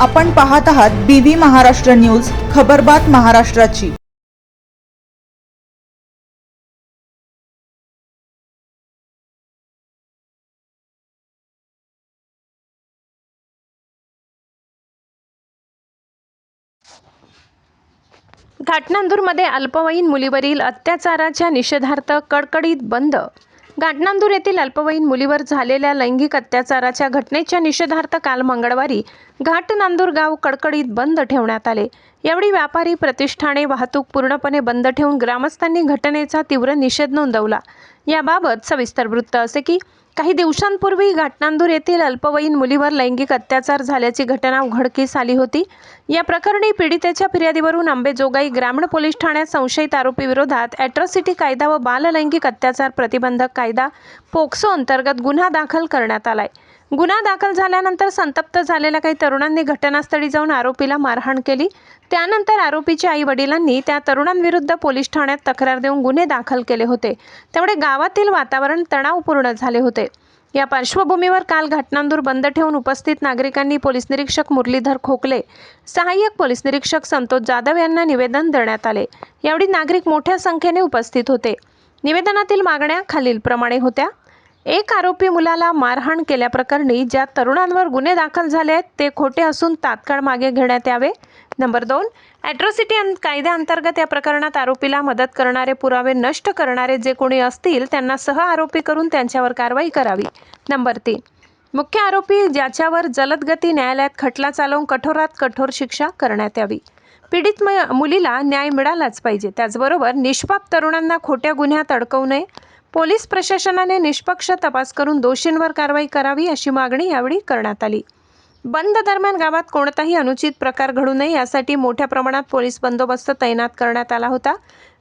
आपण पाहत आहात BV महाराष्ट्र न्यूज, खबरबात महाराष्ट्राची। घाटनांदूरमध्ये अल्पवयीन मुलीवरील अत्याचाराच्या निषेधार्थ कडकडीत बंद। घाटनांदूर येथील अल्पवयीन मुलीवर झालेल्या लैंगिक अत्याचाराच्या घटनेच्या निषेधार्थ काल मंगळवारी घाटनांदूर गाव कडकडीत बंद ठेवण्यात आले। यावेळी व्यापारी प्रतिष्ठाने वाहतूक पूर्णपणे बंद ठेवून ग्रामस्थांनी घटनेचा तीव्र निषेध नोंदवला। याबाबत सविस्तर वृत्त असे की काही दिवसांपूर्वी घाटनांदूर येथील अल्पवयीन मुलीवर लैंगिक अत्याचार झाल्याची घटना उघडकीस आली होती। या प्रकरणी पीडितेच्या फिर्यादीवरून अंबेजोगाई ग्रामीण पोलीस ठाण्यात संशयित आरोपी विरोधात ॲट्रॉसिटी कायदा व बाल लैंगिक अत्याचार प्रतिबंधक कायदा पोक्सो अंतर्गत गुन्हा दाखल करण्यात आलाय। गुन्हा दाखल झाल्यानंतर संतप्त झालेल्या काही तरुणांनी घटनास्थळी जाऊन आरोपीला मारहाण केली। त्यानंतर आरोपीच्या आई वडिलांनी त्या तरुणांविरुद्ध पोलीस ठाण्यात तक्रार देऊन गुन्हे दाखल केले होते। त्यामुळे गावातील वातावरण तणावपूर्ण झाले होते। या पार्श्वभूमीवर काल घाटनांदूर बंद ठेवून उपस्थित नागरिकांनी पोलीस निरीक्षक मुरलीधर खोकले, सहाय्यक पोलीस निरीक्षक संतोष जाधव यांना निवेदन देण्यात आले। यावेळी नागरिक मोठ्या संख्येने उपस्थित होते। निवेदनातील मागण्या खालीलप्रमाणे होत्या। एक आरोपी मुलाला मारहाण केल्याप्रकरणी ज्या तरुणांवर गुन्हे दाखल झाले आहेत ते खोटे असून तात्काळ मागे घेण्यात यावे। नंबर 2, ॲट्रॉसिटी कायद्याअंतर्गत या प्रकरणात आरोपीला मदत करणारे पुरावे नष्ट करणारे जे कोणी असतील त्यांना सह आरोपी करून त्यांच्यावर कारवाई करावी। नंबर 3, मुख्य आरोपी ज्याच्यावर जलदगती न्यायालयात खटला चालवून कठोरात कठोर शिक्षा करण्यात यावी। पीडित मुलीला न्याय मिळालाच पाहिजे। त्याचबरोबर निष्पाप तरुणांना खोट्या गुन्ह्यात अडकवू नये। पोलीस प्रशासनाने निष्पक्ष तपास करून दोषींवर कारवाई करावी अशी मागणी यावेळी करण्यात आली। बंद दरम्यान गावात कोणताही अनुचित प्रकार घडू नये यासाठी मोठ्या प्रमाणात पोलीस बंदोबस्त तैनात करण्यात आला होता।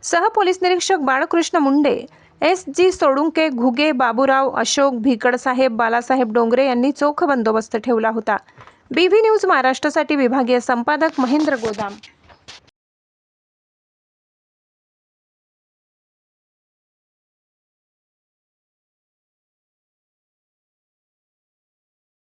सह पोलीस निरीक्षक बाळकृष्ण मुंडे, SG सोळुंके, घुगे, बाबूराव, अशोक, भिकडसाहेब, बालासाहेब डोंगरे यांनी चोख बंदोबस्त ठेवला होता। BV न्यूज महाराष्ट्रासाठी विभागीय संपादक महेंद्र गोदाम।